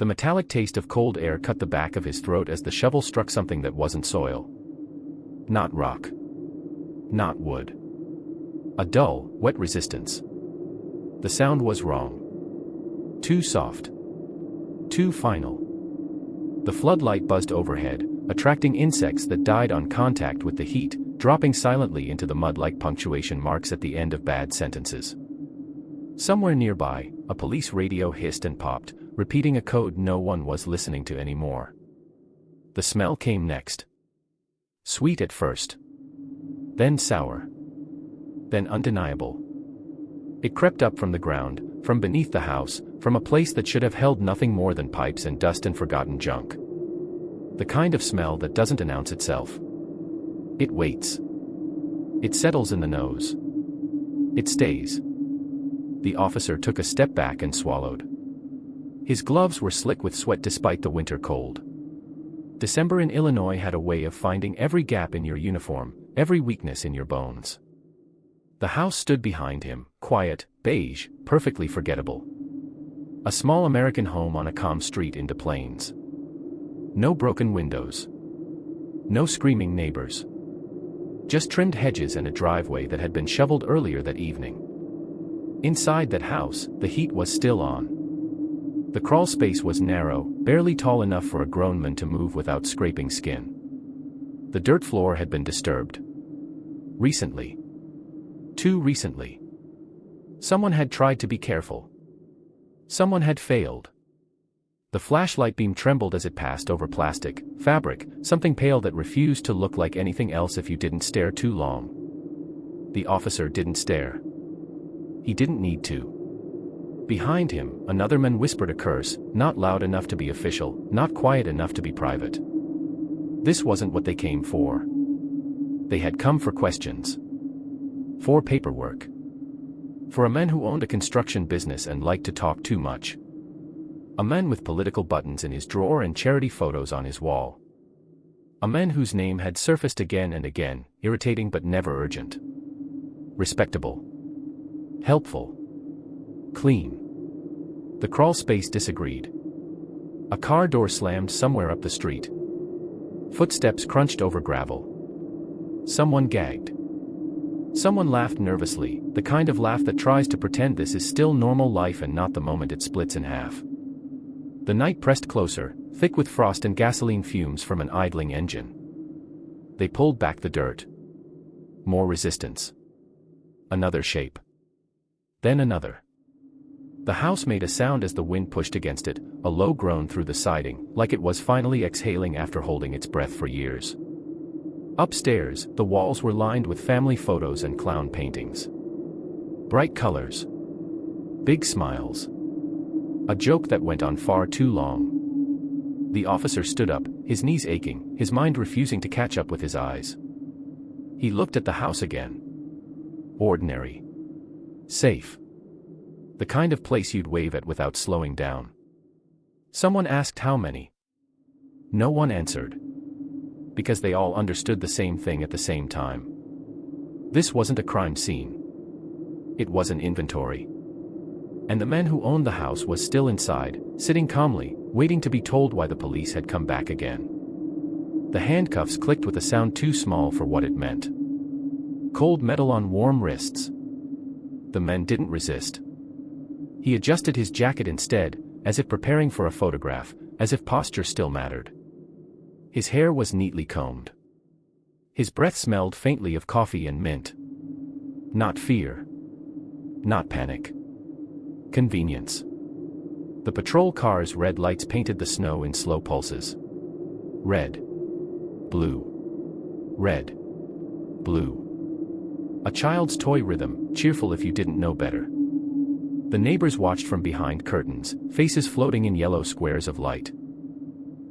The metallic taste of cold air cut the back of his throat as the shovel struck something that wasn't soil. Not rock. Not wood. A dull, wet resistance. The sound was wrong. Too soft. Too final. The floodlight buzzed overhead, attracting insects that died on contact with the heat, dropping silently into the mud like punctuation marks at the end of bad sentences. Somewhere nearby, a police radio hissed and popped, repeating a code no one was listening to anymore. The smell came next. Sweet at first. Then sour. Then undeniable. It crept up from the ground, from beneath the house, from a place that should have held nothing more than pipes and dust and forgotten junk. The kind of smell that doesn't announce itself. It waits. It settles in the nose. It stays. The officer took a step back and swallowed. His gloves were slick with sweat despite the winter cold. December in Illinois had a way of finding every gap in your uniform, every weakness in your bones. The house stood behind him, quiet, beige, perfectly forgettable. A small American home on a calm street in Des Plaines. No broken windows. No screaming neighbors. Just trimmed hedges and a driveway that had been shoveled earlier that evening. Inside that house, the heat was still on. The crawl space was narrow, barely tall enough for a grown man to move without scraping skin. The dirt floor had been disturbed. Recently. Too recently. Someone had tried to be careful. Someone had failed. The flashlight beam trembled as it passed over plastic, fabric, something pale that refused to look like anything else if you didn't stare too long. The officer didn't stare. He didn't need to. Behind him, another man whispered a curse, not loud enough to be official, not quiet enough to be private. This wasn't what they came for. They had come for questions. For paperwork. For a man who owned a construction business and liked to talk too much. A man with political buttons in his drawer and charity photos on his wall. A man whose name had surfaced again and again, irritating but never urgent. Respectable. Helpful. Clean. The crawl space disagreed. A car door slammed somewhere up the street. Footsteps crunched over gravel. Someone gagged. Someone laughed nervously, the kind of laugh that tries to pretend this is still normal life and not the moment it splits in half. The night pressed closer, thick with frost and gasoline fumes from an idling engine. They pulled back the dirt. More resistance. Another shape. Then another. The house made a sound as the wind pushed against it, a low groan through the siding, like it was finally exhaling after holding its breath for years. Upstairs, the walls were lined with family photos and clown paintings. Bright colors. Big smiles. A joke that went on far too long. The officer stood up, his knees aching, his mind refusing to catch up with his eyes. He looked at the house again. Ordinary. Safe. The kind of place you'd wave at without slowing down. Someone asked how many. No one answered. Because they all understood the same thing at the same time. This wasn't a crime scene. It was an inventory. And the man who owned the house was still inside, sitting calmly, waiting to be told why the police had come back again. The handcuffs clicked with a sound too small for what it meant. Cold metal on warm wrists. The man didn't resist. He adjusted his jacket instead, as if preparing for a photograph, as if posture still mattered. His hair was neatly combed. His breath smelled faintly of coffee and mint. Not fear. Not panic. Convenience. The patrol car's red lights painted the snow in slow pulses. Red. Blue. Red. Blue. A child's toy rhythm, cheerful if you didn't know better. The neighbors watched from behind curtains, faces floating in yellow squares of light.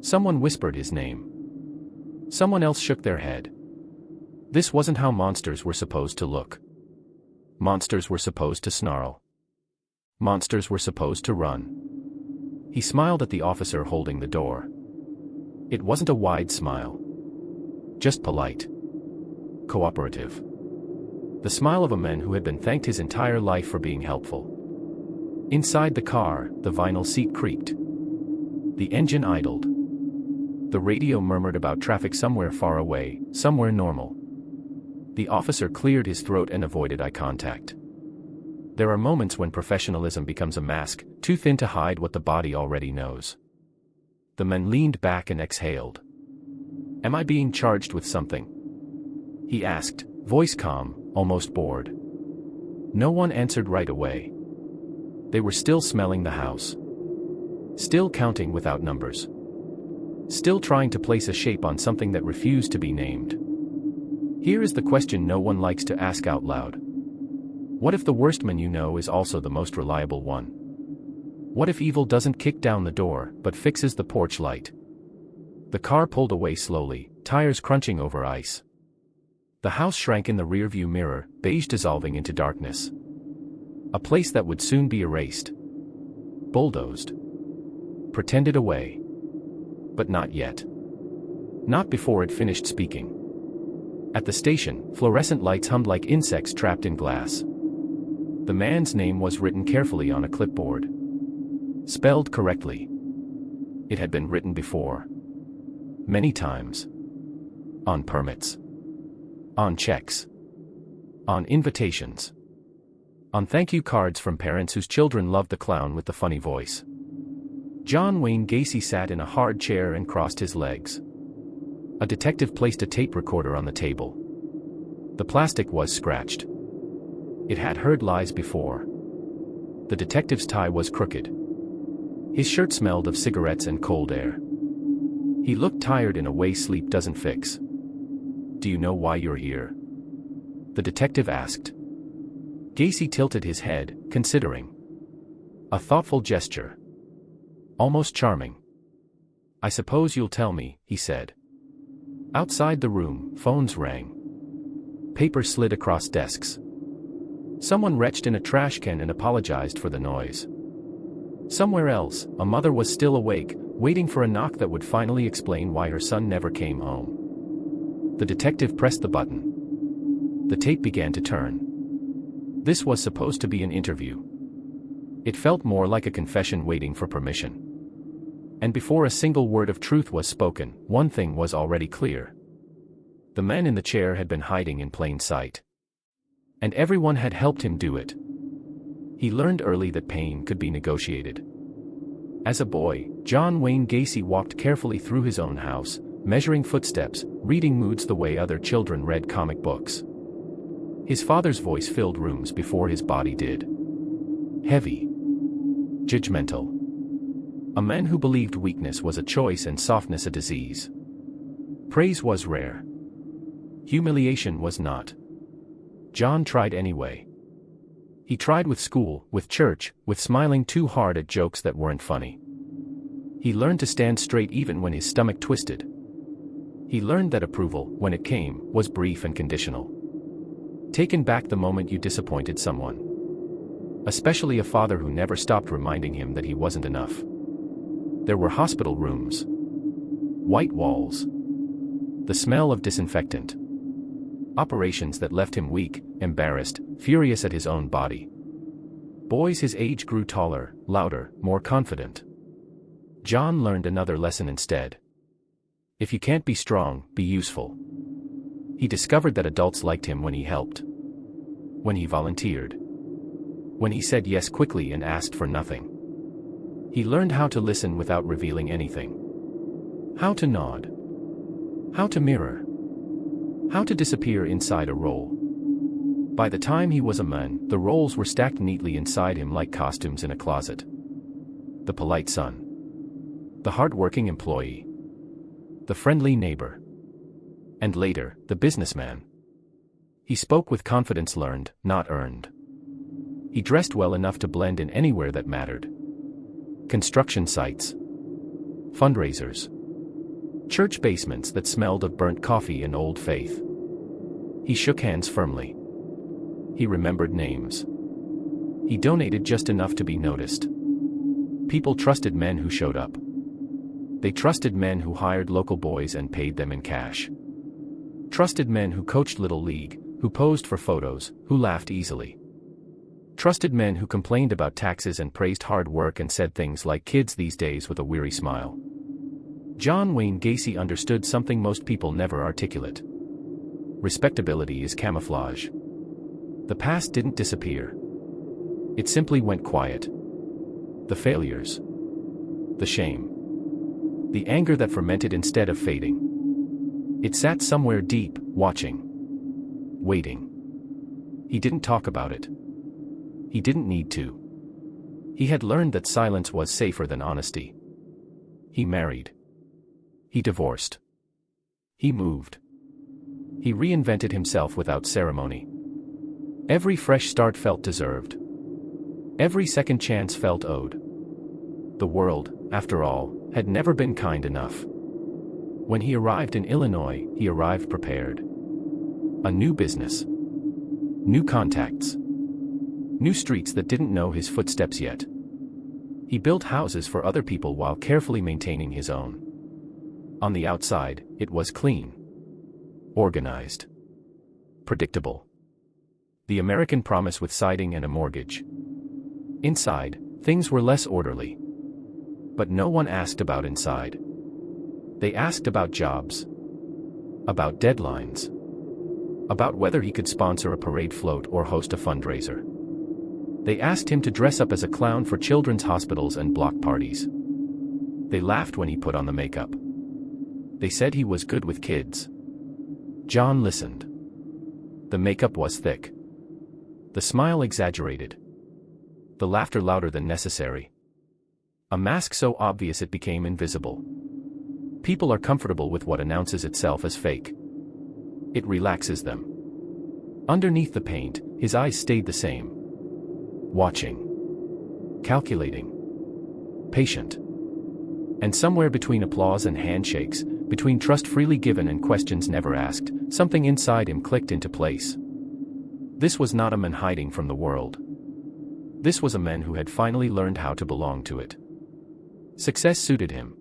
Someone whispered his name. Someone else shook their head. This wasn't how monsters were supposed to look. Monsters were supposed to snarl. Monsters were supposed to run. He smiled at the officer holding the door. It wasn't a wide smile. Just polite. Cooperative. The smile of a man who had been thanked his entire life for being helpful. Inside the car, the vinyl seat creaked. The engine idled. The radio murmured about traffic somewhere far away, somewhere normal. The officer cleared his throat and avoided eye contact. There are moments when professionalism becomes a mask, too thin to hide what the body already knows. The man leaned back and exhaled. "Am I being charged with something?" he asked, voice calm, almost bored. No one answered right away. They were still smelling the house. Still counting without numbers. Still trying to place a shape on something that refused to be named. Here is the question no one likes to ask out loud. What if the worst man you know is also the most reliable one? What if evil doesn't kick down the door, but fixes the porch light? The car pulled away slowly, tires crunching over ice. The house shrank in the rearview mirror, beige dissolving into darkness. A place that would soon be erased. Bulldozed. Pretended away. But not yet. Not before it finished speaking. At the station, fluorescent lights hummed like insects trapped in glass. The man's name was written carefully on a clipboard. Spelled correctly. It had been written before. Many times. On permits. On checks. On invitations. On thank you cards from parents whose children loved the clown with the funny voice. John Wayne Gacy sat in a hard chair and crossed his legs. A detective placed a tape recorder on the table. The plastic was scratched. It had heard lies before. The detective's tie was crooked. His shirt smelled of cigarettes and cold air. He looked tired in a way sleep doesn't fix. "Do you know why you're here?" the detective asked. Gacy tilted his head, considering. A thoughtful gesture. Almost charming. "I suppose you'll tell me," he said. Outside the room, phones rang. Paper slid across desks. Someone retched in a trash can and apologized for the noise. Somewhere else, a mother was still awake, waiting for a knock that would finally explain why her son never came home. The detective pressed the button. The tape began to turn. This was supposed to be an interview. It felt more like a confession waiting for permission. And before a single word of truth was spoken, one thing was already clear. The man in the chair had been hiding in plain sight. And everyone had helped him do it. He learned early that pain could be negotiated. As a boy, John Wayne Gacy walked carefully through his own house, measuring footsteps, reading moods the way other children read comic books. His father's voice filled rooms before his body did. Heavy. Judgmental. A man who believed weakness was a choice and softness a disease. Praise was rare. Humiliation was not. John tried anyway. He tried with school, with church, with smiling too hard at jokes that weren't funny. He learned to stand straight even when his stomach twisted. He learned that approval, when it came, was brief and conditional. Taken back the moment you disappointed someone. Especially a father who never stopped reminding him that he wasn't enough. There were hospital rooms. White walls. The smell of disinfectant. Operations that left him weak, embarrassed, furious at his own body. Boys his age grew taller, louder, more confident. John learned another lesson instead. If you can't be strong, be useful. He discovered that adults liked him when he helped. When he volunteered. When he said yes quickly and asked for nothing. He learned how to listen without revealing anything. How to nod. How to mirror. How to disappear inside a role. By the time he was a man, the roles were stacked neatly inside him like costumes in a closet. The polite son. The hard-working employee. The friendly neighbor. And later, the businessman. He spoke with confidence learned, not earned. He dressed well enough to blend in anywhere that mattered. Construction sites. Fundraisers. Church basements that smelled of burnt coffee and old faith. He shook hands firmly. He remembered names. He donated just enough to be noticed. People trusted men who showed up. They trusted men who hired local boys and paid them in cash. Trusted men who coached Little League, who posed for photos, who laughed easily. Trusted men who complained about taxes and praised hard work and said things like kids these days with a weary smile. John Wayne Gacy understood something most people never articulate. Respectability is camouflage. The past didn't disappear. It simply went quiet. The failures. The shame. The anger that fermented instead of fading. It sat somewhere deep, watching. Waiting. He didn't talk about it. He didn't need to. He had learned that silence was safer than honesty. He married. He divorced. He moved. He reinvented himself without ceremony. Every fresh start felt deserved. Every second chance felt owed. The world, after all, had never been kind enough. When he arrived in Illinois, he arrived prepared. A new business. New contacts. New streets that didn't know his footsteps yet. He built houses for other people while carefully maintaining his own. On the outside, it was clean. Organized. Predictable. The American promise with siding and a mortgage. Inside, things were less orderly. But no one asked about inside. They asked about jobs. About deadlines. About whether he could sponsor a parade float or host a fundraiser. They asked him to dress up as a clown for children's hospitals and block parties. They laughed when he put on the makeup. They said he was good with kids. John listened. The makeup was thick. The smile exaggerated. The laughter louder than necessary. A mask so obvious it became invisible. People are comfortable with what announces itself as fake. It relaxes them. Underneath the paint, his eyes stayed the same. Watching. Calculating. Patient. And somewhere between applause and handshakes, between trust freely given and questions never asked, something inside him clicked into place. This was not a man hiding from the world. This was a man who had finally learned how to belong to it. Success suited him.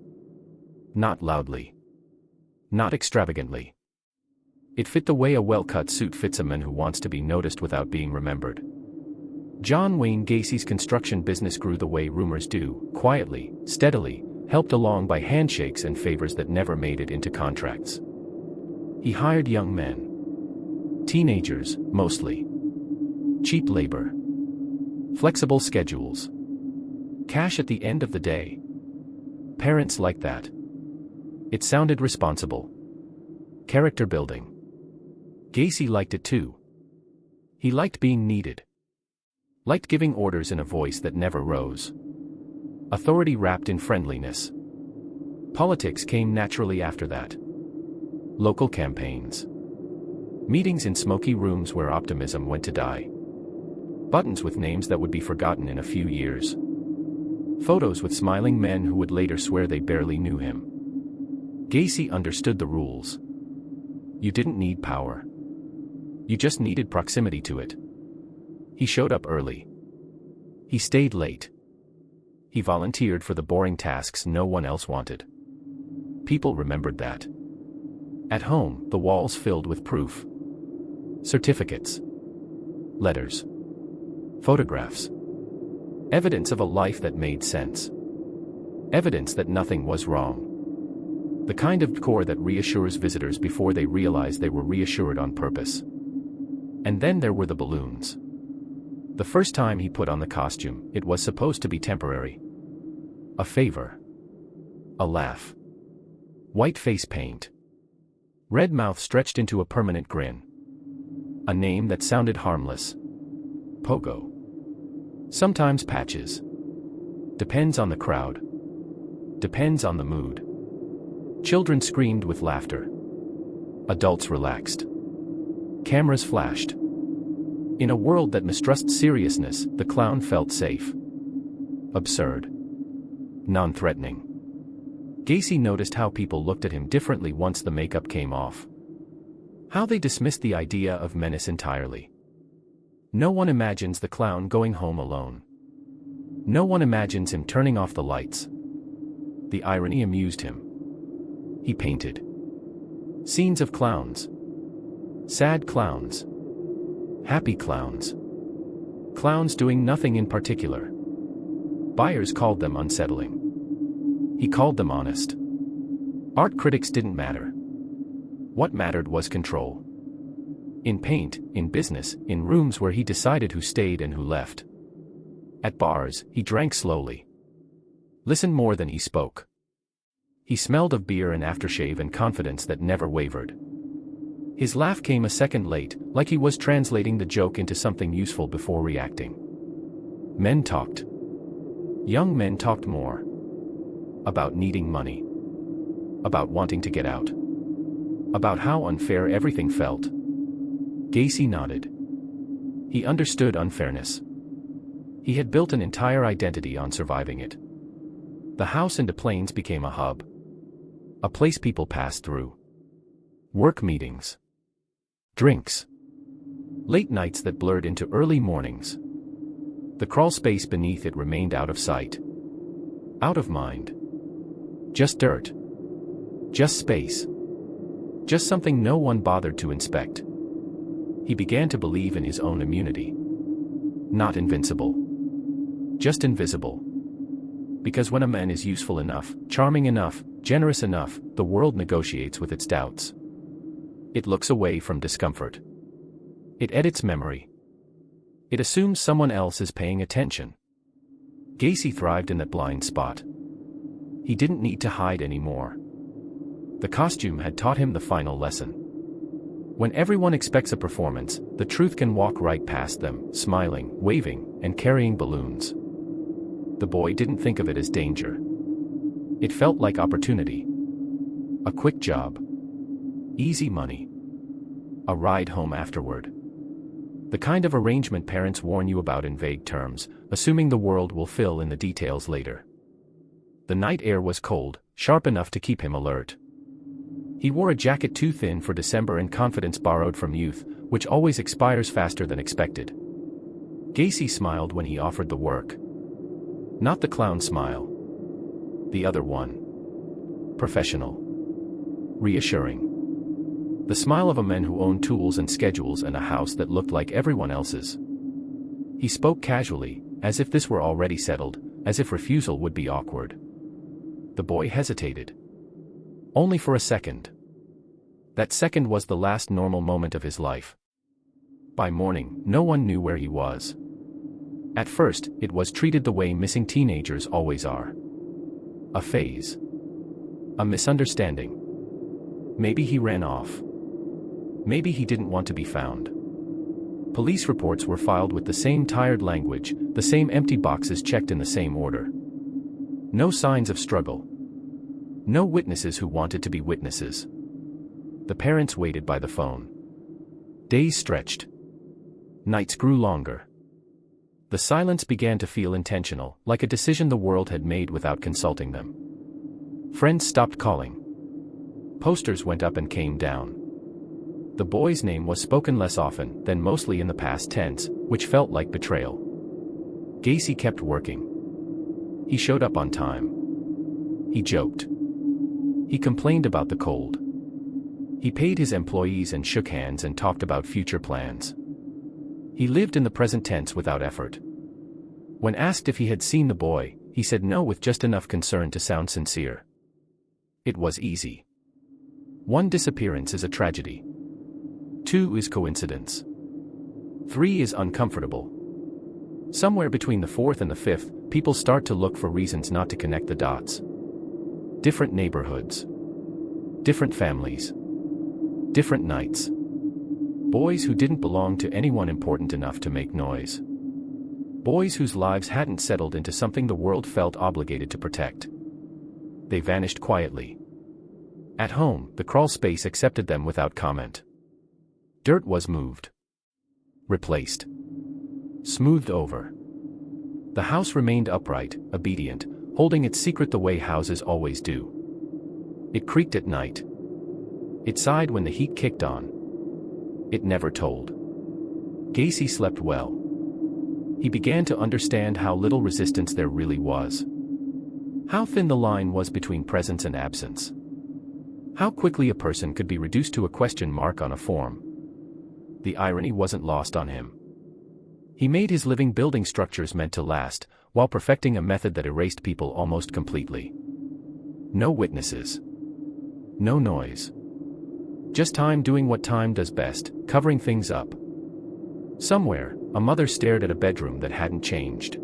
Not loudly. Not extravagantly. It fit the way a well-cut suit fits a man who wants to be noticed without being remembered. John Wayne Gacy's construction business grew the way rumors do, quietly, steadily, helped along by handshakes and favors that never made it into contracts. He hired young men. Teenagers, mostly. Cheap labor. Flexible schedules. Cash at the end of the day. Parents liked that. It sounded responsible. Character building. Gacy liked it too. He liked being needed. Liked giving orders in a voice that never rose. Authority wrapped in friendliness. Politics came naturally after that. Local campaigns. Meetings in smoky rooms where optimism went to die. Buttons with names that would be forgotten in a few years. Photos with smiling men who would later swear they barely knew him. Gacy understood the rules. You didn't need power. You just needed proximity to it. He showed up early. He stayed late. He volunteered for the boring tasks no one else wanted. People remembered that. At home, the walls filled with proof. Certificates. Letters. Photographs. Evidence of a life that made sense. Evidence that nothing was wrong. The kind of decor that reassures visitors before they realize they were reassured on purpose. And then there were the balloons. The first time he put on the costume, it was supposed to be temporary. A favor. A laugh. White face paint. Red mouth stretched into a permanent grin. A name that sounded harmless. Pogo. Sometimes patches. Depends on the crowd. Depends on the mood. Children screamed with laughter. Adults relaxed. Cameras flashed. In a world that mistrusts seriousness, the clown felt safe. Absurd. Non-threatening. Gacy noticed how people looked at him differently once the makeup came off. How they dismissed the idea of menace entirely. No one imagines the clown going home alone. No one imagines him turning off the lights. The irony amused him. He painted scenes of clowns. Sad clowns. Happy clowns. Clowns doing nothing in particular. Buyers called them unsettling. He called them honest. Art critics didn't matter. What mattered was control. In paint, in business, in rooms where he decided who stayed and who left. At bars, he drank slowly. Listened more than he spoke. He smelled of beer and aftershave and confidence that never wavered. His laugh came a second late, like he was translating the joke into something useful before reacting. Men talked. Young men talked more. About needing money. About wanting to get out. About how unfair everything felt. Gacy nodded. He understood unfairness. He had built an entire identity on surviving it. The house in Des Plaines became a hub. A place people passed through. Work meetings. Drinks. Late nights that blurred into early mornings. The crawl space beneath it remained out of sight. Out of mind. Just dirt. Just space. Just something no one bothered to inspect. He began to believe in his own immunity. Not invincible. Just invisible. Because when a man is useful enough, charming enough, generous enough, the world negotiates with its doubts. It looks away from discomfort. It edits memory. It assumes someone else is paying attention. Gacy thrived in that blind spot. He didn't need to hide anymore. The costume had taught him the final lesson. When everyone expects a performance, the truth can walk right past them, smiling, waving, and carrying balloons. The boy didn't think of it as danger. It felt like opportunity. A quick job. Easy money. A ride home afterward. The kind of arrangement parents warn you about in vague terms, assuming the world will fill in the details later. The night air was cold, sharp enough to keep him alert. He wore a jacket too thin for December and confidence borrowed from youth, which always expires faster than expected. Gacy smiled when he offered the work. Not the clown smile. The other one. Professional. Reassuring. The smile of a man who owned tools and schedules and a house that looked like everyone else's. He spoke casually, as if this were already settled, as if refusal would be awkward. The boy hesitated. Only for a second. That second was the last normal moment of his life. By morning, no one knew where he was. At first, it was treated the way missing teenagers always are. A phase. A misunderstanding. Maybe he ran off. Maybe he didn't want to be found. Police reports were filed with the same tired language, the same empty boxes checked in the same order. No signs of struggle. No witnesses who wanted to be witnesses. The parents waited by the phone. Days stretched. Nights grew longer. The silence began to feel intentional, like a decision the world had made without consulting them. Friends stopped calling. Posters went up and came down. The boy's name was spoken less often, then mostly in the past tense, which felt like betrayal. Gacy kept working. He showed up on time. He joked. He complained about the cold. He paid his employees and shook hands and talked about future plans. He lived in the present tense without effort. When asked if he had seen the boy, he said no with just enough concern to sound sincere. It was easy. One disappearance is a tragedy. 2 is coincidence. 3 is uncomfortable. Somewhere between the 4th and the 5th, people start to look for reasons not to connect the dots. Different neighborhoods. Different families. Different nights. Boys who didn't belong to anyone important enough to make noise. Boys whose lives hadn't settled into something the world felt obligated to protect. They vanished quietly. At home, the crawl space accepted them without comment. Dirt was moved. Replaced. Smoothed over. The house remained upright, obedient, holding its secret the way houses always do. It creaked at night. It sighed when the heat kicked on. It never told. Gacy slept well. He began to understand how little resistance there really was. How thin the line was between presence and absence. How quickly a person could be reduced to a question mark on a form. The irony wasn't lost on him. He made his living building structures meant to last, while perfecting a method that erased people almost completely. No witnesses. No noise. Just time doing what time does best, covering things up. Somewhere, a mother stared at a bedroom that hadn't changed.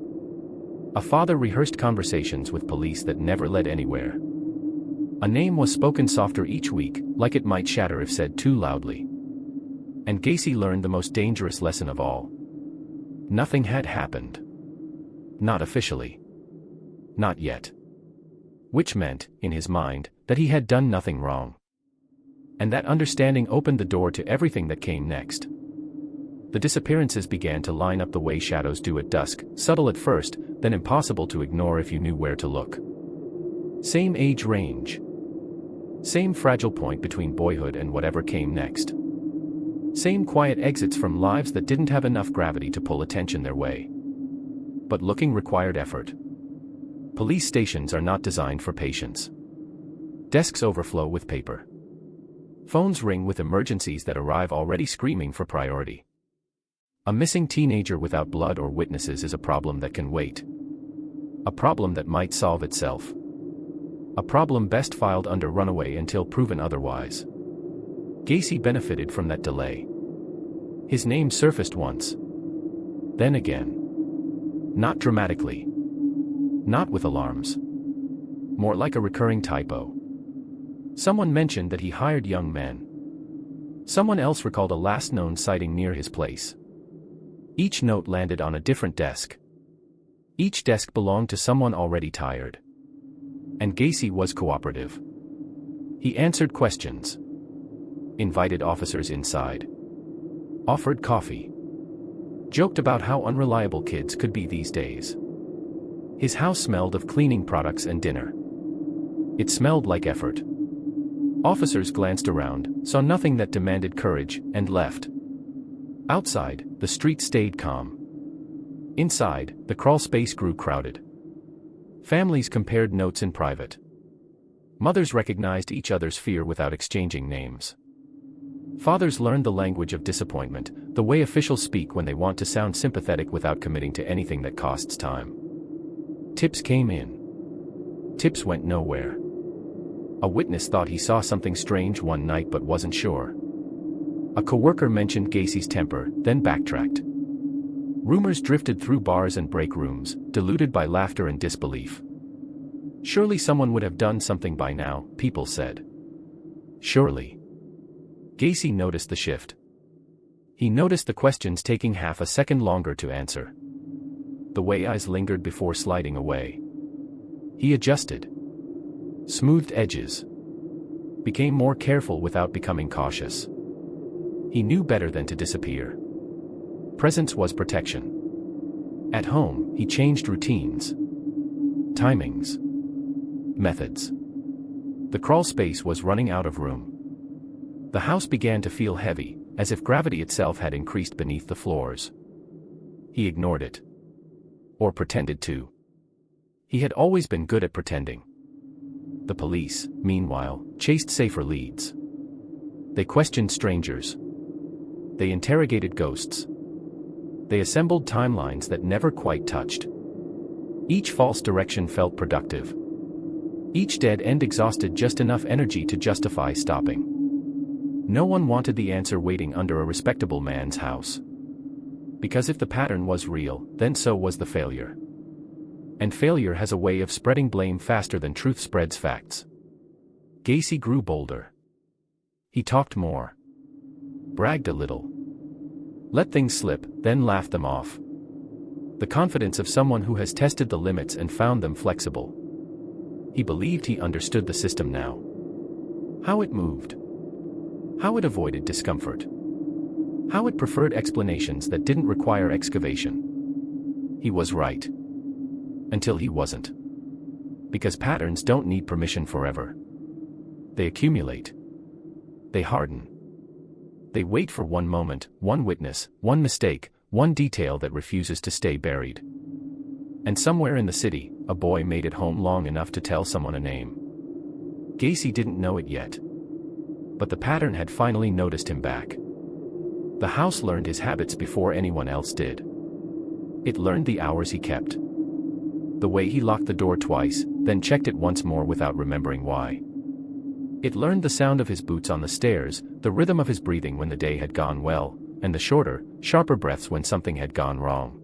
A father rehearsed conversations with police that never led anywhere. A name was spoken softer each week, like it might shatter if said too loudly. And Gacy learned the most dangerous lesson of all. Nothing had happened. Not officially. Not yet. Which meant, in his mind, that he had done nothing wrong. And that understanding opened the door to everything that came next. The disappearances began to line up the way shadows do at dusk, subtle at first, then impossible to ignore if you knew where to look. Same age range. Same fragile point between boyhood and whatever came next. Same quiet exits from lives that didn't have enough gravity to pull attention their way. But looking required effort. Police stations are not designed for patience. Desks overflow with paper. Phones ring with emergencies that arrive already screaming for priority. A missing teenager without blood or witnesses is a problem that can wait. A problem that might solve itself. A problem best filed under runaway until proven otherwise. Gacy benefited from that delay. His name surfaced once. Then again. Not dramatically. Not with alarms. More like a recurring typo. Someone mentioned that he hired young men. Someone else recalled a last known sighting near his place. Each note landed on a different desk. Each desk belonged to someone already tired. And Gacy was cooperative. He answered questions. Invited officers inside. Offered coffee. Joked about how unreliable kids could be these days. His house smelled of cleaning products and dinner. It smelled like effort. Officers glanced around, saw nothing that demanded courage, and left. Outside, the street stayed calm. Inside, the crawl space grew crowded. Families compared notes in private. Mothers recognized each other's fear without exchanging names. Fathers learned the language of disappointment, the way officials speak when they want to sound sympathetic without committing to anything that costs time. Tips came in. Tips went nowhere. A witness thought he saw something strange one night but wasn't sure. A coworker mentioned Gacy's temper, then backtracked. Rumors drifted through bars and break rooms, diluted by laughter and disbelief. Surely someone would have done something by now, people said. Surely. Gacy noticed the shift. He noticed the questions taking half a second longer to answer. The way eyes lingered before sliding away. He adjusted. Smoothed edges. Became more careful without becoming cautious. He knew better than to disappear. Presence was protection. At home, he changed routines. Timings. Methods. The crawl space was running out of room. The house began to feel heavy, as if gravity itself had increased beneath the floors. He ignored it. Or pretended to. He had always been good at pretending. The police, meanwhile, chased safer leads. They questioned strangers. They interrogated ghosts. They assembled timelines that never quite touched. Each false direction felt productive. Each dead end exhausted just enough energy to justify stopping. No one wanted the answer waiting under a respectable man's house. Because if the pattern was real, then so was the failure. And failure has a way of spreading blame faster than truth spreads facts. Gacy grew bolder. He talked more. Bragged a little. Let things slip, then laughed them off. The confidence of someone who has tested the limits and found them flexible. He believed he understood the system now. How it moved. How it avoided discomfort. How it preferred explanations that didn't require excavation. He was right. Until he wasn't. Because patterns don't need permission forever. They accumulate. They harden. They wait for one moment, one witness, one mistake, one detail that refuses to stay buried. And somewhere in the city, a boy made it home long enough to tell someone a name. Gacy didn't know it yet. But the pattern had finally noticed him back. The house learned his habits before anyone else did. It learned the hours he kept, the way he locked the door twice, then checked it once more without remembering why. It learned the sound of his boots on the stairs, the rhythm of his breathing when the day had gone well, and the shorter, sharper breaths when something had gone wrong.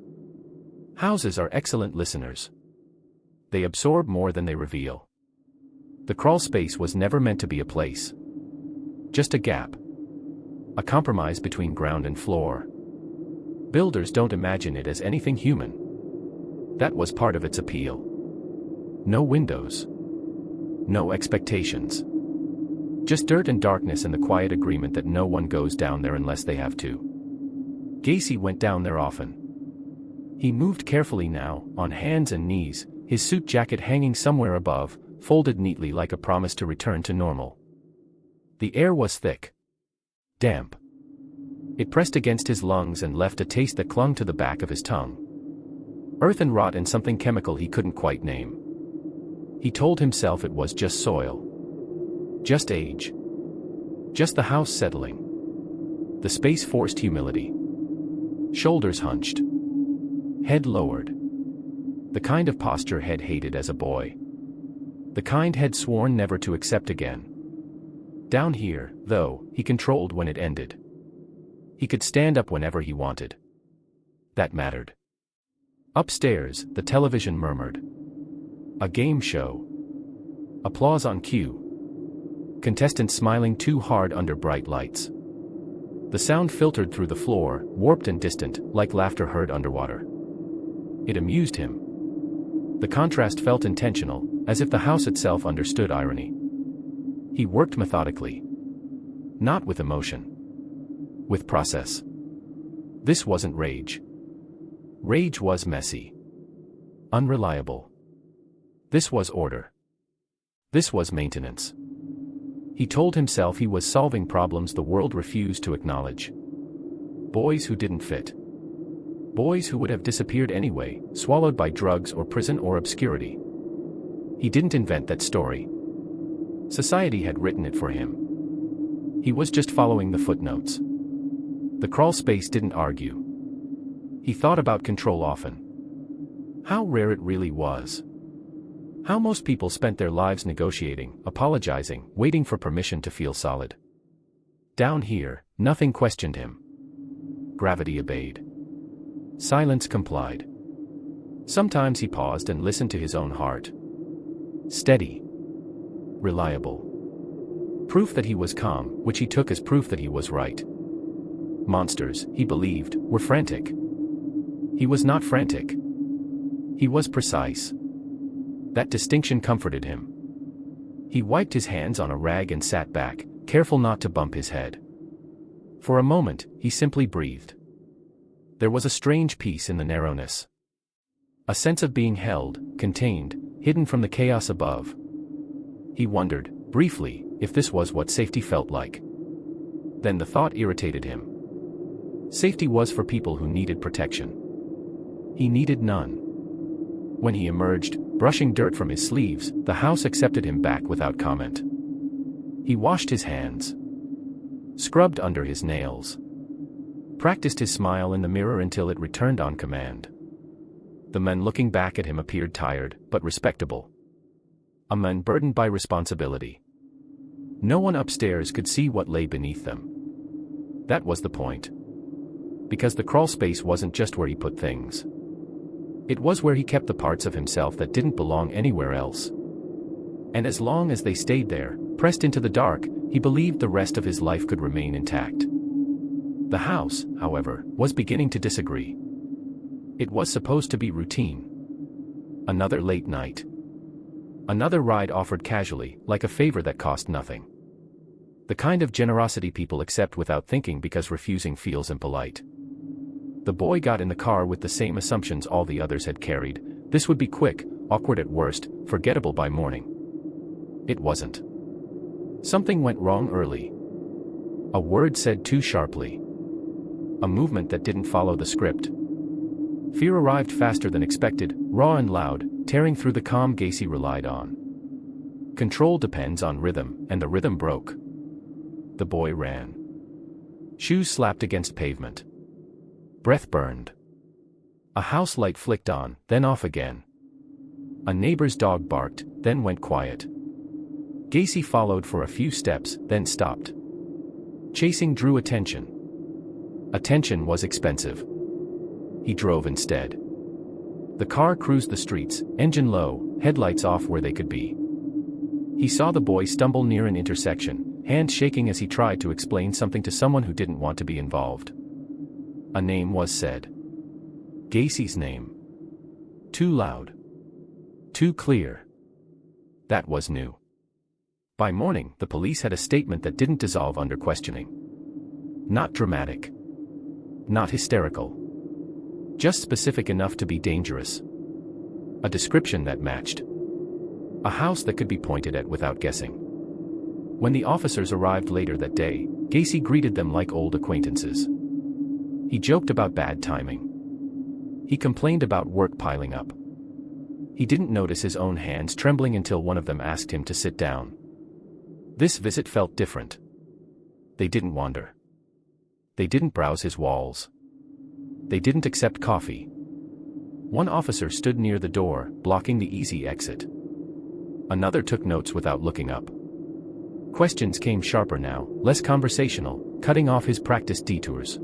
Houses are excellent listeners. They absorb more than they reveal. The crawl space was never meant to be a place. Just a gap. A compromise between ground and floor. Builders don't imagine it as anything human. That was part of its appeal. No windows. No expectations. Just dirt and darkness and the quiet agreement that no one goes down there unless they have to. Gacy went down there often. He moved carefully now, on hands and knees, his suit jacket hanging somewhere above, folded neatly like a promise to return to normal. The air was thick. Damp. It pressed against his lungs and left a taste that clung to the back of his tongue. Earth and rot and something chemical he couldn't quite name. He told himself it was just soil. Just age. Just the house settling. The space forced humility. Shoulders hunched. Head lowered. The kind of posture Head hated as a boy. The kind Head sworn never to accept again. Down here, though, he controlled when it ended. He could stand up whenever he wanted. That mattered. Upstairs, the television murmured. A game show. Applause on cue. Contestants smiling too hard under bright lights. The sound filtered through the floor, warped and distant, like laughter heard underwater. It amused him. The contrast felt intentional, as if the house itself understood irony. He worked methodically. Not with emotion. With process. This wasn't rage. Rage was messy. Unreliable. This was order. This was maintenance. He told himself he was solving problems the world refused to acknowledge. Boys who didn't fit. Boys who would have disappeared anyway, swallowed by drugs or prison or obscurity. He didn't invent that story. Society had written it for him. He was just following the footnotes. The crawl space didn't argue. He thought about control often. How rare it really was. How most people spent their lives negotiating, apologizing, waiting for permission to feel solid. Down here, nothing questioned him. Gravity obeyed. Silence complied. Sometimes he paused and listened to his own heart. Steady. Reliable. Proof that he was calm, which he took as proof that he was right. Monsters, he believed, were frantic. He was not frantic. He was precise. That distinction comforted him. He wiped his hands on a rag and sat back, careful not to bump his head. For a moment, he simply breathed. There was a strange peace in the narrowness. A sense of being held, contained, hidden from the chaos above. He wondered, briefly, if this was what safety felt like. Then the thought irritated him. Safety was for people who needed protection. He needed none. When he emerged, brushing dirt from his sleeves, the house accepted him back without comment. He washed his hands. Scrubbed under his nails. Practiced his smile in the mirror until it returned on command. The men looking back at him appeared tired, but respectable. A man burdened by responsibility. No one upstairs could see what lay beneath them. That was the point. Because the crawl space wasn't just where he put things. It was where he kept the parts of himself that didn't belong anywhere else. And as long as they stayed there, pressed into the dark, he believed the rest of his life could remain intact. The house, however, was beginning to disagree. It was supposed to be routine. Another late night. Another ride offered casually, like a favor that cost nothing. The kind of generosity people accept without thinking because refusing feels impolite. The boy got in the car with the same assumptions all the others had carried. This would be quick, awkward at worst, forgettable by morning. It wasn't. Something went wrong early. A word said too sharply. A movement that didn't follow the script. Fear arrived faster than expected, raw and loud, tearing through the calm Gacy relied on. Control depends on rhythm, and the rhythm broke. The boy ran. Shoes slapped against pavement. Breath burned. A house light flicked on, then off again. A neighbor's dog barked, then went quiet. Gacy followed for a few steps, then stopped. Chasing drew attention. Attention was expensive. He drove instead. The car cruised the streets, engine low, headlights off where they could be. He saw the boy stumble near an intersection, hands shaking as he tried to explain something to someone who didn't want to be involved. A name was said. Gacy's name. Too loud. Too clear. That was new. By morning, the police had a statement that didn't dissolve under questioning. Not dramatic. Not hysterical. Just specific enough to be dangerous. A description that matched. A house that could be pointed at without guessing. When the officers arrived later that day, Gacy greeted them like old acquaintances. He joked about bad timing. He complained about work piling up. He didn't notice his own hands trembling until one of them asked him to sit down. This visit felt different. They didn't wander. They didn't browse his walls. They didn't accept coffee. One officer stood near the door, blocking the easy exit. Another took notes without looking up. Questions came sharper now, less conversational, cutting off his practiced detours.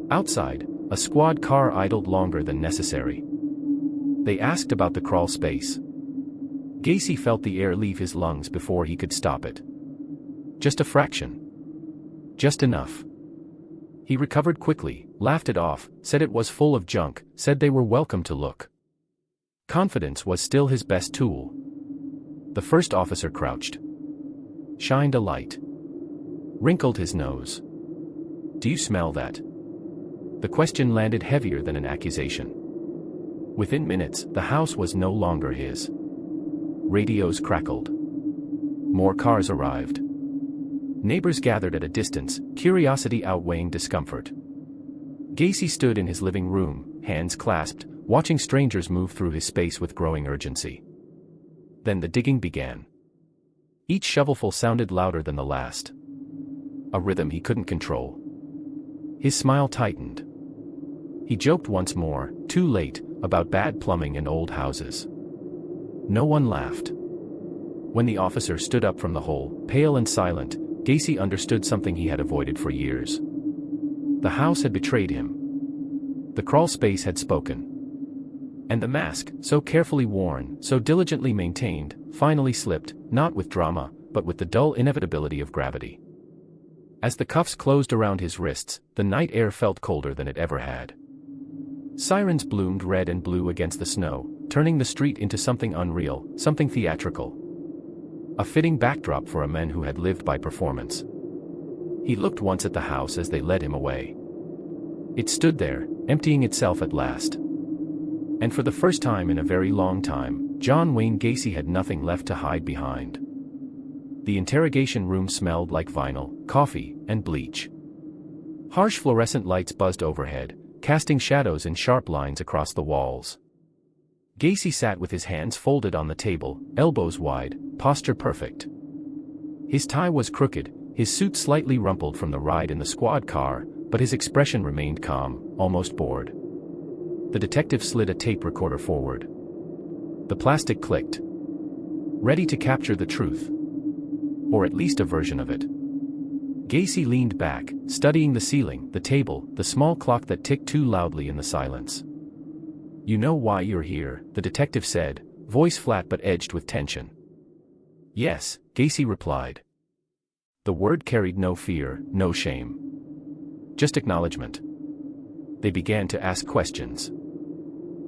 Outside, a squad car idled longer than necessary. They asked about the crawl space. Gacy felt the air leave his lungs before he could stop it. Just a fraction. Just enough. He recovered quickly, laughed it off, said it was full of junk, said they were welcome to look. Confidence was still his best tool. The first officer crouched. Shined a light. Wrinkled his nose. Do you smell that? The question landed heavier than an accusation. Within minutes, the house was no longer his. Radios crackled. More cars arrived. Neighbors gathered at a distance, curiosity outweighing discomfort. Gacy stood in his living room, hands clasped, watching strangers move through his space with growing urgency. Then the digging began. Each shovelful sounded louder than the last. A rhythm he couldn't control. His smile tightened. He joked once more, too late, about bad plumbing and old houses. No one laughed. When the officer stood up from the hole, pale and silent, Gacy understood something he had avoided for years. The house had betrayed him. The crawl space had spoken. And the mask, so carefully worn, so diligently maintained, finally slipped, not with drama, but with the dull inevitability of gravity. As the cuffs closed around his wrists, the night air felt colder than it ever had. Sirens bloomed red and blue against the snow, turning the street into something unreal, something theatrical. A fitting backdrop for a man who had lived by performance. He looked once at the house as they led him away. It stood there, emptying itself at last. And for the first time in a very long time, John Wayne Gacy had nothing left to hide behind. The interrogation room smelled like vinyl, coffee, and bleach. Harsh fluorescent lights buzzed overhead, casting shadows in sharp lines across the walls. Gacy sat with his hands folded on the table, elbows wide, posture perfect. His tie was crooked, his suit slightly rumpled from the ride in the squad car, but his expression remained calm, almost bored. The detective slid a tape recorder forward. The plastic clicked. Ready to capture the truth. Or at least a version of it. Gacy leaned back, studying the ceiling, the table, the small clock that ticked too loudly in the silence. You know why you're here, the detective said, voice flat but edged with tension. Yes, Gacy replied. The word carried no fear, no shame. Just acknowledgement. They began to ask questions.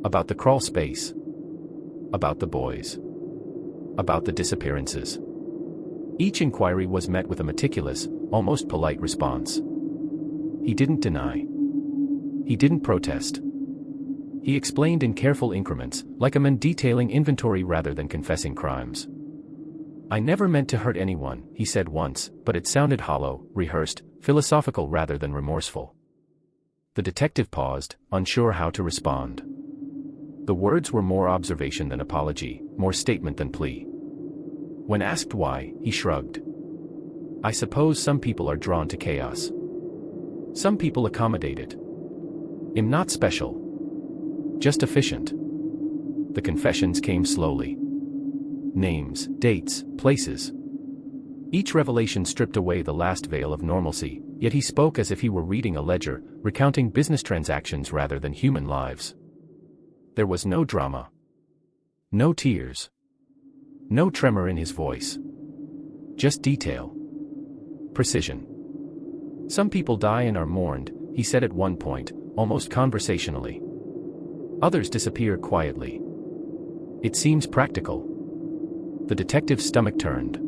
About the crawl space. About the boys. About the disappearances. Each inquiry was met with a meticulous, almost polite response. He didn't deny. He didn't protest. He explained in careful increments, like a man detailing inventory rather than confessing crimes. I never meant to hurt anyone, he said once, but it sounded hollow, rehearsed, philosophical rather than remorseful. The detective paused, unsure how to respond. The words were more observation than apology, more statement than plea. When asked why, he shrugged. I suppose some people are drawn to chaos. Some people accommodate it. I'm not special. just efficient. The confessions came slowly. Names, dates, places. Each revelation stripped away the last veil of normalcy, yet he spoke as if he were reading a ledger, recounting business transactions rather than human lives. There was no drama. No tears. No tremor in his voice. Just detail. Precision. Some people die and are mourned, he said at one point, almost conversationally. Others disappear quietly. It seems practical. The detective's stomach turned.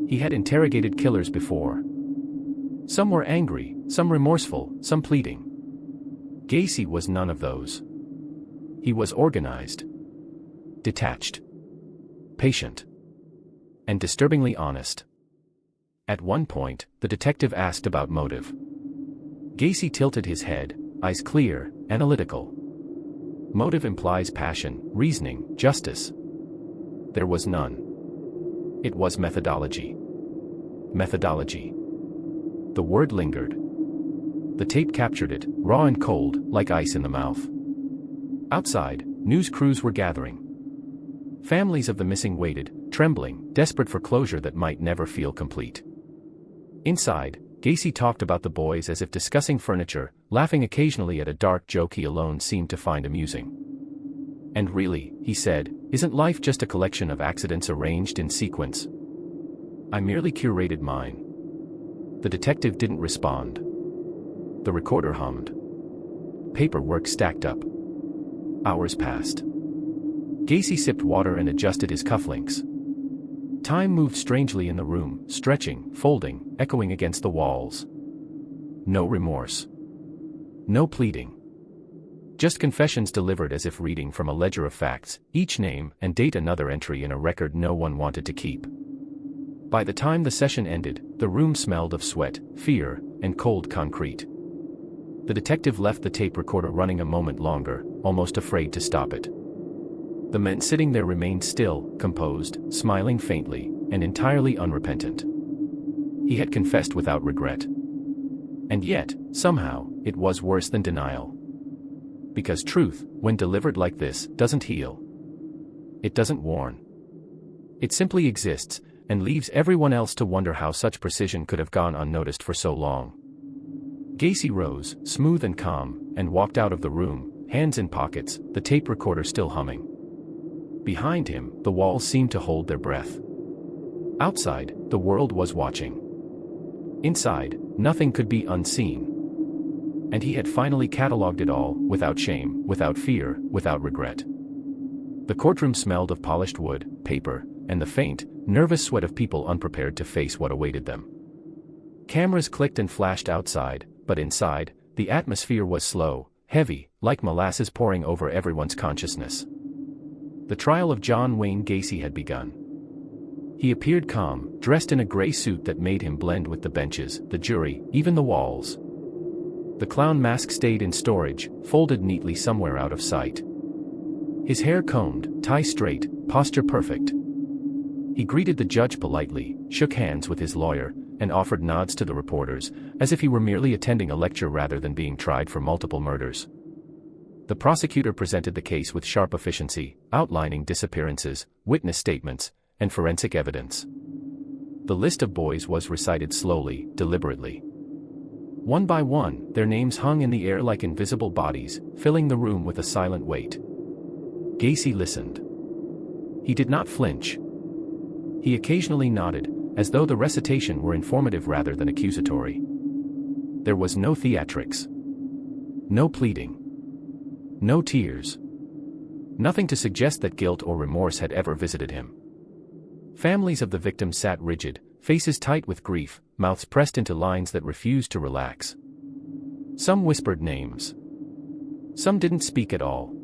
He had interrogated killers before. Some were angry, some remorseful, some pleading. Gacy was none of those. He was organized, detached, patient, and disturbingly honest. At one point, the detective asked about motive. Gacy tilted his head, eyes clear, analytical. Motive implies passion, reasoning, justice. There was none. It was methodology. Methodology. The word lingered. The tape captured it, raw and cold, like ice in the mouth. Outside, news crews were gathering. Families of the missing waited, trembling, desperate for closure that might never feel complete. Inside, Gacy talked about the boys as if discussing furniture, laughing occasionally at a dark joke he alone seemed to find amusing. And really, he said, isn't life just a collection of accidents arranged in sequence? I merely curated mine. The detective didn't respond. The recorder hummed. Paperwork stacked up. Hours passed. Gacy sipped water and adjusted his cufflinks. Time moved strangely in the room, stretching, folding, echoing against the walls. No remorse. No pleading. Just confessions delivered as if reading from a ledger of facts, each name and date another entry in a record no one wanted to keep. By the time the session ended, the room smelled of sweat, fear, and cold concrete. The detective left the tape recorder running a moment longer, almost afraid to stop it. The men sitting there remained still, composed, smiling faintly, and entirely unrepentant. He had confessed without regret. And yet, somehow, it was worse than denial. Because truth, when delivered like this, doesn't heal. It doesn't warn. It simply exists, and leaves everyone else to wonder how such precision could have gone unnoticed for so long. Gacy rose, smooth and calm, and walked out of the room, hands in pockets, the tape recorder still humming. Behind him, the walls seemed to hold their breath. Outside, the world was watching. Inside, nothing could be unseen. And he had finally catalogued it all, without shame, without fear, without regret. The courtroom smelled of polished wood, paper, and the faint, nervous sweat of people unprepared to face what awaited them. Cameras clicked and flashed outside, but inside, the atmosphere was slow, heavy, like molasses pouring over everyone's consciousness. The trial of John Wayne Gacy had begun. He appeared calm, dressed in a gray suit that made him blend with the benches, the jury, even the walls. The clown mask stayed in storage, folded neatly somewhere out of sight. His hair combed, tie straight, posture perfect. He greeted the judge politely, shook hands with his lawyer, and offered nods to the reporters, as if he were merely attending a lecture rather than being tried for multiple murders. The prosecutor presented the case with sharp efficiency, outlining disappearances, witness statements, and forensic evidence. The list of boys was recited slowly, deliberately. One by one, their names hung in the air like invisible bodies, filling the room with a silent weight. Gacy listened. He did not flinch. He occasionally nodded, as though the recitation were informative rather than accusatory. There was no theatrics. No pleading. No tears. Nothing to suggest that guilt or remorse had ever visited him. Families of the victims sat rigid, faces tight with grief, mouths pressed into lines that refused to relax. Some whispered names. Some didn't speak at all.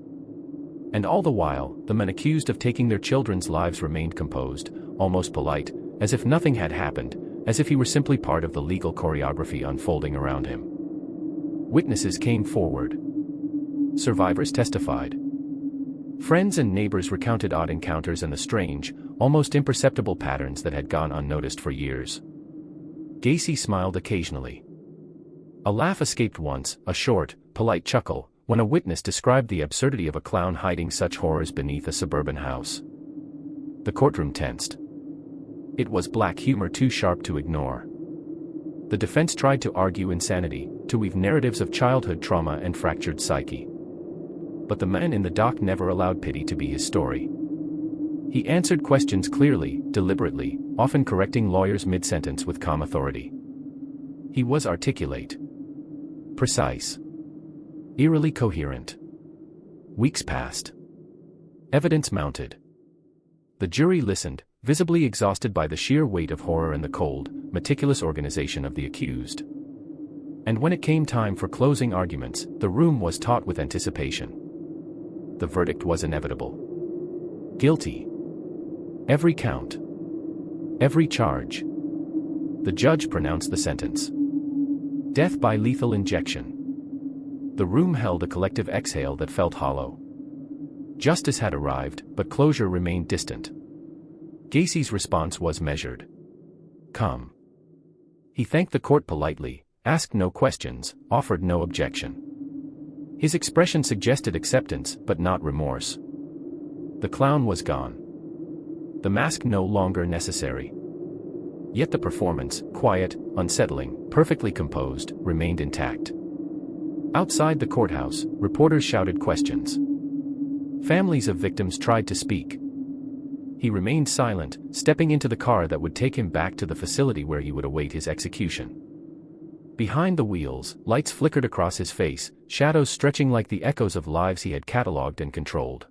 And all the while, the men accused of taking their children's lives remained composed, almost polite, as if nothing had happened, as if he were simply part of the legal choreography unfolding around him. Witnesses came forward. Survivors testified. Friends and neighbors recounted odd encounters and the strange, almost imperceptible patterns that had gone unnoticed for years. Gacy smiled occasionally. A laugh escaped once, a short, polite chuckle, when a witness described the absurdity of a clown hiding such horrors beneath a suburban house. The courtroom tensed. It was black humor too sharp to ignore. The defense tried to argue insanity, to weave narratives of childhood trauma and fractured psyche. But the man in the dock never allowed pity to be his story. He answered questions clearly, deliberately, often correcting lawyers mid-sentence with calm authority. He was articulate, precise, eerily coherent. Weeks passed. Evidence mounted. The jury listened, visibly exhausted by the sheer weight of horror and the cold, meticulous organization of the accused. And when it came time for closing arguments, the room was taut with anticipation. The verdict was inevitable. Guilty. Every count. Every charge. The judge pronounced the sentence. Death by lethal injection. The room held a collective exhale that felt hollow. Justice had arrived, but closure remained distant. Gacy's response was measured. Calm. He thanked the court politely, asked no questions, offered no objection. His expression suggested acceptance, but not remorse. The clown was gone. The mask no longer necessary. Yet the performance, quiet, unsettling, perfectly composed, remained intact. Outside the courthouse, reporters shouted questions. Families of victims tried to speak. He remained silent, stepping into the car that would take him back to the facility where he would await his execution. Behind the wheels, lights flickered across his face, shadows stretching like the echoes of lives he had catalogued and controlled.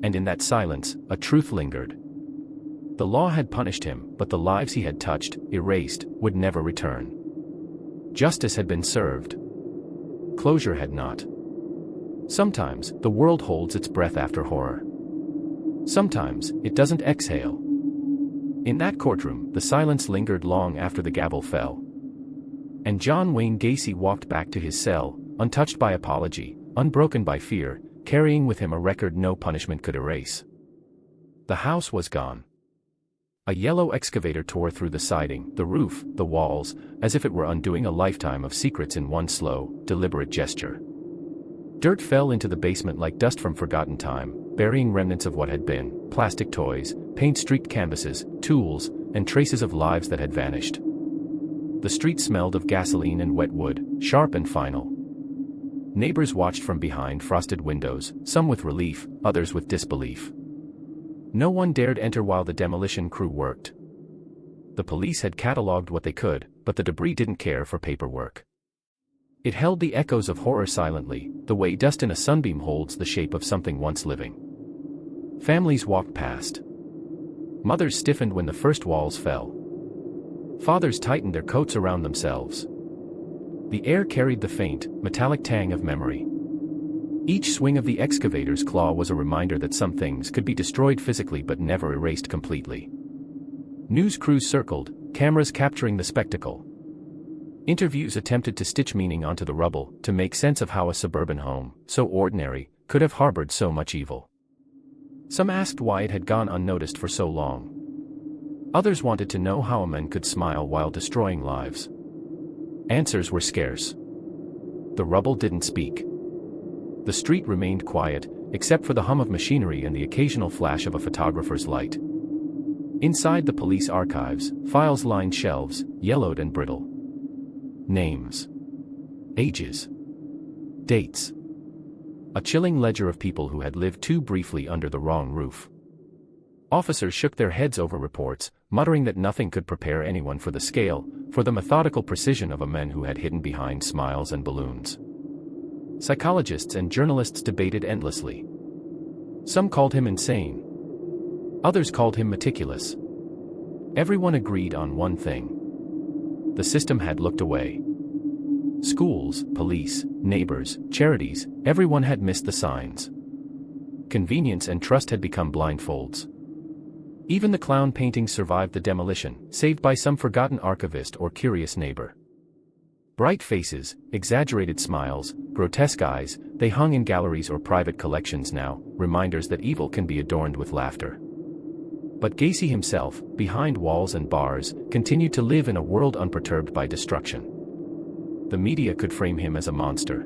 And in that silence, a truth lingered. The law had punished him, but the lives he had touched, erased, would never return. Justice had been served. Closure had not. Sometimes, the world holds its breath after horror. Sometimes, it doesn't exhale. In that courtroom, the silence lingered long after the gavel fell. And John Wayne Gacy walked back to his cell, untouched by apology, unbroken by fear, carrying with him a record no punishment could erase. The house was gone. A yellow excavator tore through the siding, the roof, the walls, as if it were undoing a lifetime of secrets in one slow, deliberate gesture. Dirt fell into the basement like dust from forgotten time, burying remnants of what had been, plastic toys, paint-streaked canvases, tools, and traces of lives that had vanished. The street smelled of gasoline and wet wood, sharp and final. Neighbors watched from behind frosted windows, some with relief, others with disbelief. No one dared enter while the demolition crew worked. The police had catalogued what they could, but the debris didn't care for paperwork. It held the echoes of horror silently, the way dust in a sunbeam holds the shape of something once living. Families walked past. Mothers stiffened when the first walls fell. Fathers tightened their coats around themselves. The air carried the faint, metallic tang of memory. Each swing of the excavator's claw was a reminder that some things could be destroyed physically but never erased completely. News crews circled, cameras capturing the spectacle. Interviews attempted to stitch meaning onto the rubble, to make sense of how a suburban home, so ordinary, could have harbored so much evil. Some asked why it had gone unnoticed for so long. Others wanted to know how a man could smile while destroying lives. Answers were scarce. The rubble didn't speak. The street remained quiet, except for the hum of machinery and the occasional flash of a photographer's light. Inside the police archives, files lined shelves, yellowed and brittle. Names. Ages. Dates. A chilling ledger of people who had lived too briefly under the wrong roof. Officers shook their heads over reports, muttering that nothing could prepare anyone for the scale, for the methodical precision of a man who had hidden behind smiles and balloons. Psychologists and journalists debated endlessly. Some called him insane. Others called him meticulous. Everyone agreed on one thing. The system had looked away. Schools, police, neighbors, charities, everyone had missed the signs. Convenience and trust had become blindfolds. Even the clown paintings survived the demolition, saved by some forgotten archivist or curious neighbor. Bright faces, exaggerated smiles, grotesque eyes, they hung in galleries or private collections now, reminders that evil can be adorned with laughter. But Gacy himself, behind walls and bars, continued to live in a world unperturbed by destruction. The media could frame him as a monster.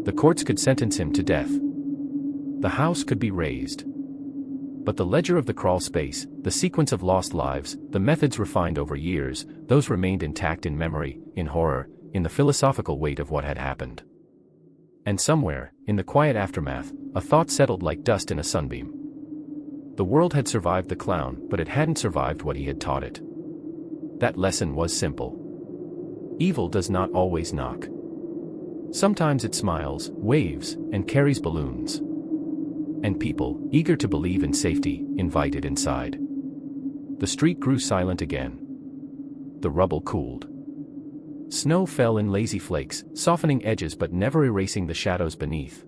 The courts could sentence him to death. The house could be razed. But the ledger of the crawl space, the sequence of lost lives, the methods refined over years, those remained intact in memory, in horror, in the philosophical weight of what had happened. And somewhere, in the quiet aftermath, a thought settled like dust in a sunbeam. The world had survived the clown, but it hadn't survived what he had taught it. That lesson was simple. Evil does not always knock. Sometimes it smiles, waves, and carries balloons. And people, eager to believe in safety, invite it inside. The street grew silent again. The rubble cooled. Snow fell in lazy flakes, softening edges but never erasing the shadows beneath.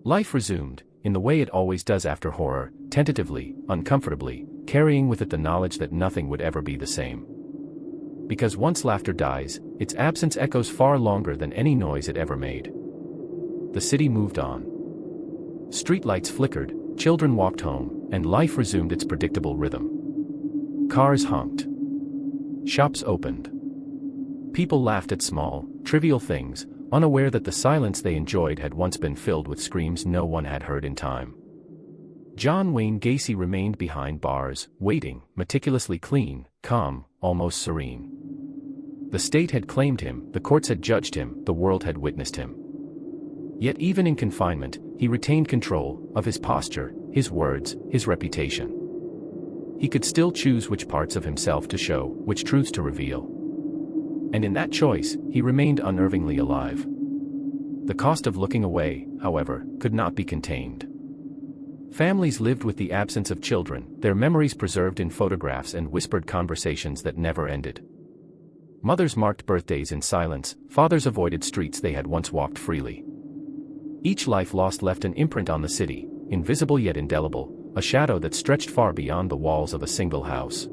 Life resumed, in the way it always does after horror, tentatively, uncomfortably, carrying with it the knowledge that nothing would ever be the same. Because once laughter dies, its absence echoes far longer than any noise it ever made. The city moved on. Streetlights flickered, children walked home, and life resumed its predictable rhythm. Cars honked. Shops opened. People laughed at small, trivial things, unaware that the silence they enjoyed had once been filled with screams no one had heard in time. John Wayne Gacy remained behind bars, waiting, meticulously clean, calm, almost serene. The state had claimed him, the courts had judged him, the world had witnessed him. Yet even in confinement, he retained control of his posture, his words, his reputation. He could still choose which parts of himself to show, which truths to reveal. And in that choice, he remained unnervingly alive. The cost of looking away, however, could not be contained. Families lived with the absence of children, their memories preserved in photographs and whispered conversations that never ended. Mothers marked birthdays in silence, fathers avoided streets they had once walked freely. Each life lost left an imprint on the city, invisible yet indelible, a shadow that stretched far beyond the walls of a single house.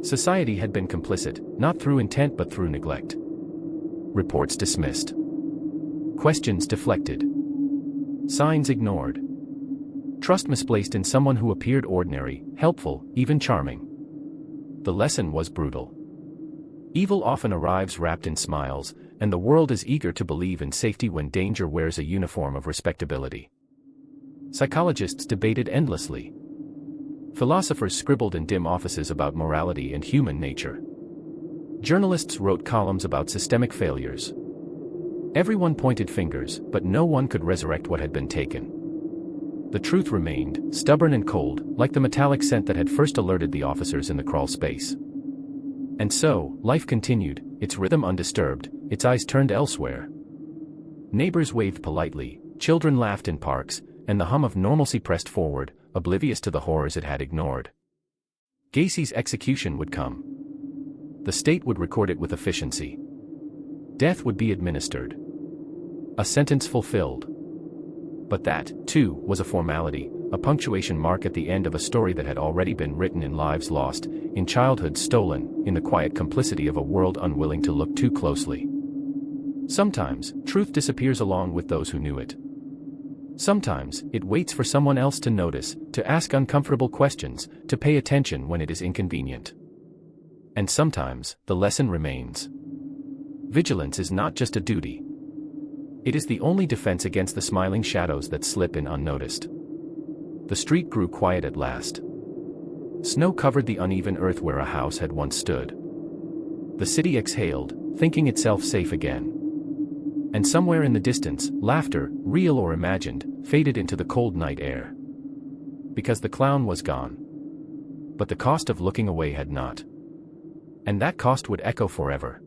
Society had been complicit, not through intent but through neglect. Reports dismissed. Questions deflected. Signs ignored. Trust misplaced in someone who appeared ordinary, helpful, even charming. The lesson was brutal. Evil often arrives wrapped in smiles, and the world is eager to believe in safety when danger wears a uniform of respectability. Psychologists debated endlessly. Philosophers scribbled in dim offices about morality and human nature. Journalists wrote columns about systemic failures. Everyone pointed fingers, but no one could resurrect what had been taken. The truth remained, stubborn and cold, like the metallic scent that had first alerted the officers in the crawl space. And so, life continued, its rhythm undisturbed, its eyes turned elsewhere. Neighbors waved politely, children laughed in parks, and the hum of normalcy pressed forward, oblivious to the horrors it had ignored. Gacy's execution would come. The state would record it with efficiency. Death would be administered. A sentence fulfilled. But that, too, was a formality, a punctuation mark at the end of a story that had already been written in lives lost, in childhoods stolen, in the quiet complicity of a world unwilling to look too closely. Sometimes, truth disappears along with those who knew it. Sometimes, it waits for someone else to notice, to ask uncomfortable questions, to pay attention when it is inconvenient. And sometimes, the lesson remains. Vigilance is not just a duty. It is the only defense against the smiling shadows that slip in unnoticed. The street grew quiet at last. Snow covered the uneven earth where a house had once stood. The city exhaled, thinking itself safe again. And somewhere in the distance, laughter, real or imagined, faded into the cold night air. Because the clown was gone. But the cost of looking away had not. And that cost would echo forever.